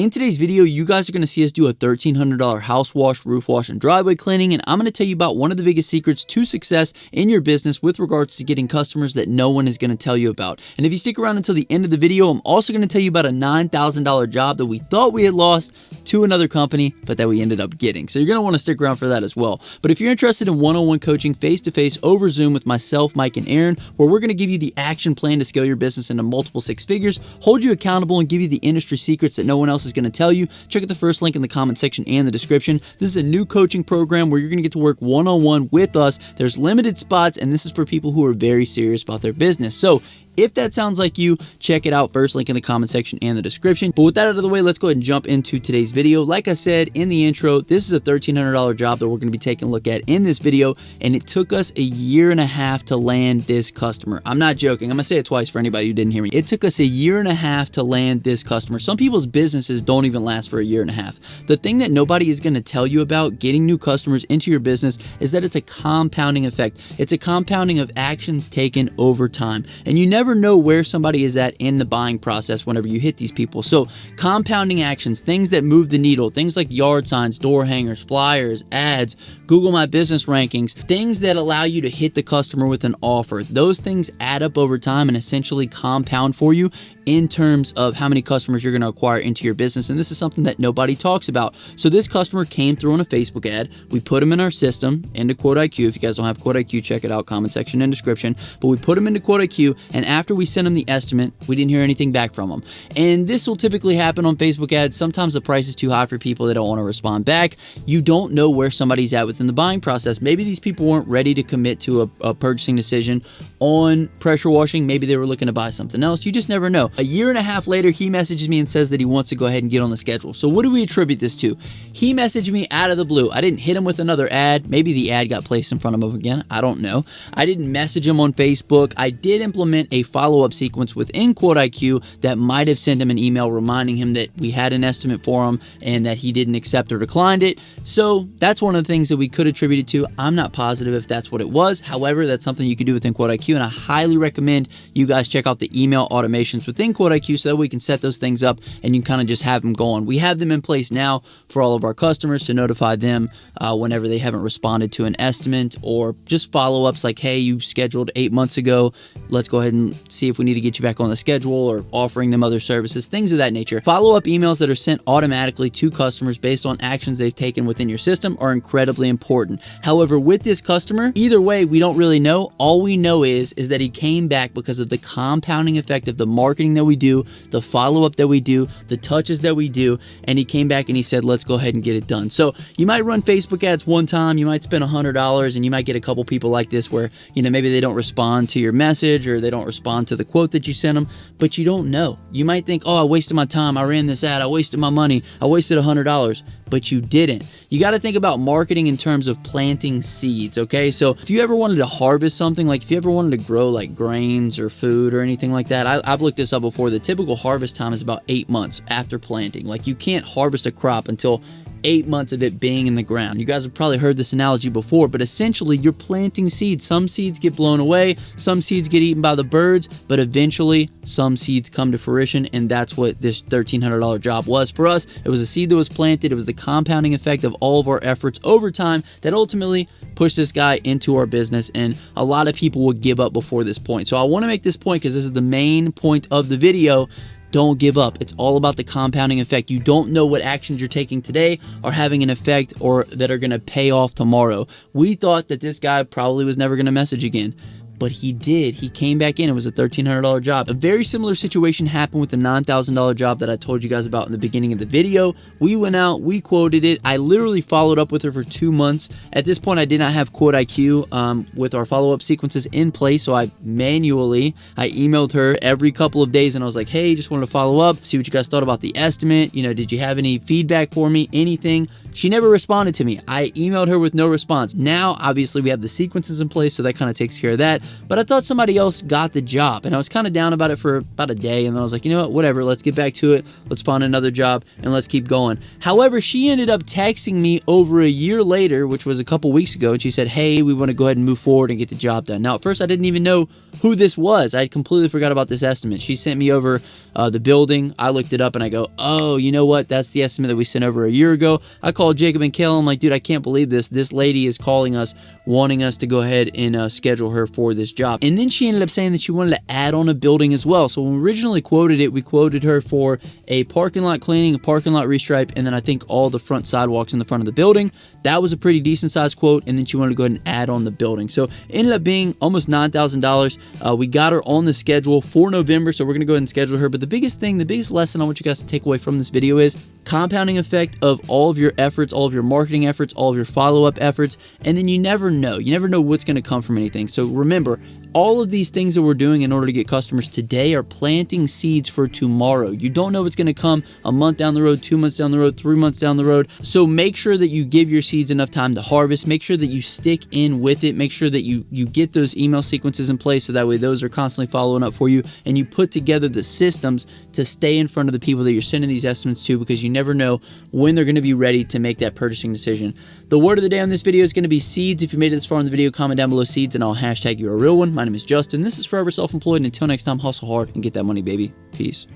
In today's video, you guys are going to see us do a $1,300 house wash, roof wash, and driveway cleaning, and I'm going to tell you about one of the biggest secrets to success in your business with regards to getting customers that no one is going to tell you about. And if you stick around until the end of the video, I'm also going to tell you about a $9,000 job that we thought we had lost to another company, but that we ended up getting. So you're going to want to stick around for that as well. But if you're interested in one-on-one coaching face-to-face over Zoom with myself, Mike, and Aaron, where we're going to give you the action plan to scale your business into multiple six figures, hold you accountable, and give you the industry secrets that no one else is going to tell you, check out the first link in the comment section and the description. This is a new coaching program where you're going to get to work one-on-one with us. There's limited spots, and this is for people who are very serious about their business. So if that sounds like you, check it out. First link in the comment section and the description. But with that out of the way, let's go ahead and jump into today's video. Like I said in the intro, this is a $1,300 job that we're going to be taking a look at in this video, and it took us a year and a half to land this customer. I'm not joking. I'm going to say it twice for anybody who didn't hear me. It took us a year and a half to land this customer. Some people's businesses don't even last for a year and a half. The thing that nobody is going to tell you about getting new customers into your business is that it's a compounding effect. It's a compounding of actions taken over time, and you never know where somebody is at in the buying process whenever you hit these people. So compounding actions, things that move the needle, things like yard signs, door hangers, flyers, ads, Google My Business rankings, things that allow you to hit the customer with an offer. Those things add up over time and essentially compound for you in terms of how many customers you're going to acquire into your business. And this is something that nobody talks about. So this customer came through on a Facebook ad. We put them in our system into QuoteIQ. If you guys don't have QuoteIQ, check it out, comment section and description. But we put them into QuoteIQ, and after we sent them the estimate, we didn't hear anything back from them. And this will typically happen on Facebook ads. Sometimes the price is too high for people. They don't want to respond back. You don't know where somebody's at within the buying process. Maybe these people weren't ready to commit to a purchasing decision on pressure washing. Maybe they were looking to buy something else. You just never know. A year and a half later, he messages me and says that he wants to go ahead and get on the schedule. So what do we attribute this to? He messaged me out of the blue. I didn't hit him with another ad. Maybe the ad got placed in front of him again. I don't know. I didn't message him on Facebook. I did implement a follow-up sequence within QuoteIQ that might have sent him an email reminding him that we had an estimate for him and that he didn't accept or declined it. So that's one of the things that we could attribute it to. I'm not positive if that's what it was. However, that's something you could do within QuoteIQ, and I highly recommend you guys check out the email automations within QuoteIQ so that we can set those things up and you can kind of just have them going. We have them in place now for all of our customers to notify them whenever they haven't responded to an estimate, or just follow-ups like, hey, you scheduled 8 months ago. Let's go ahead and see if we need to get you back on the schedule, or offering them other services, things of that nature. Follow-up emails that are sent automatically to customers based on actions they've taken within your system are incredibly important. However, with this customer, either way, we don't really know. All we know is that he came back because of the compounding effect of the marketing that we do, the follow-up that we do, the touches that we do, and he came back and he said, let's go ahead and get it done. So you might run Facebook ads one time, you might spend $100, and you might get a couple people like this where, you know, maybe they don't respond to your message or they don't respond to the quote that you sent them, but you don't know. You might think, oh, I wasted my time, I ran this ad, I wasted my money, I wasted $100. But you didn't. You got to think about marketing in terms of planting seeds, okay? So if you ever wanted to harvest something, like if you ever wanted to grow like grains or food or anything like that, I've looked this up before. The typical harvest time is about 8 months after planting. Like you can't harvest a crop until 8 months of it being in the ground. You guys have probably heard this analogy before, but essentially you're planting seeds. Some seeds get blown away, some seeds get eaten by the birds, but eventually some seeds come to fruition, and that's what this $1,300 job was for us. It was a seed that was planted. It was the compounding effect of all of our efforts over time that ultimately pushed this guy into our business, and a lot of people would give up before this point. So I want to make this point because this is the main point of the video. Don't give up. It's all about the compounding effect. You don't know what actions you're taking today are having an effect or that are going to pay off tomorrow. We thought that this guy probably was never going to message again, but he did. He came back in. It was a $1,300 job. A very similar situation happened with the $9,000 job that I told you guys about in the beginning of the video. We went out, we quoted it. I literally followed up with her for 2 months. At this point, I did not have QuoteIQ with our follow-up sequences in place, so I emailed her every couple of days, and I was like, hey, just wanted to follow up, see what you guys thought about the estimate. You know, did you have any feedback for me, anything? She never responded to me. I emailed her with no response. Now, obviously, we have the sequences in place, so that kind of takes care of that. but I thought somebody else got the job, and I was kind of down about it for about a day, and then I was like, you know what, whatever, let's get back to it, let's find another job, and let's keep going. However, she ended up texting me over a year later, which was a couple weeks ago, and she said, hey, we want to go ahead and move forward and get the job done. Now, at first, I didn't even know who this was. I completely forgot about this estimate. She sent me over the building. I looked it up, and I go, oh, you know what, that's the estimate that we sent over a year ago. I called Jacob and Kayla. I'm like, dude, I can't believe this. This lady is calling us, wanting us to go ahead and schedule her for this job. And then she ended up saying that she wanted to add on a building as well. So when we originally quoted it, we quoted her for a parking lot cleaning, a parking lot restripe, and then I think all the front sidewalks in the front of the building. That was a pretty decent sized quote, and then she wanted to go ahead and add on the building. So it ended up being almost $9,000. We got her on the schedule for November, so we're going to go ahead and schedule her. But the biggest thing, the biggest lesson I want you guys to take away from this video is compounding effect of all of your efforts, all of your marketing efforts, all of your follow-up efforts, and then you never know. You never know what's going to come from anything. So remember, all of these things that we're doing in order to get customers today are planting seeds for tomorrow. You don't know what's going to come a month down the road, 2 months down the road, 3 months down the road. So make sure that you give your seeds enough time to harvest. Make sure that you stick in with it. Make sure that you get those email sequences in place so that way those are constantly following up for you, and you put together the systems to stay in front of the people that you're sending these estimates to, because you never know when they're going to be ready to make that purchasing decision. The word of the day on this video is going to be seeds. If you made it this far in the video, comment down below seeds and I'll hashtag you a real one. My name is Justin. This is Forever Self-Employed, and until next time, hustle hard and get that money, baby. Peace.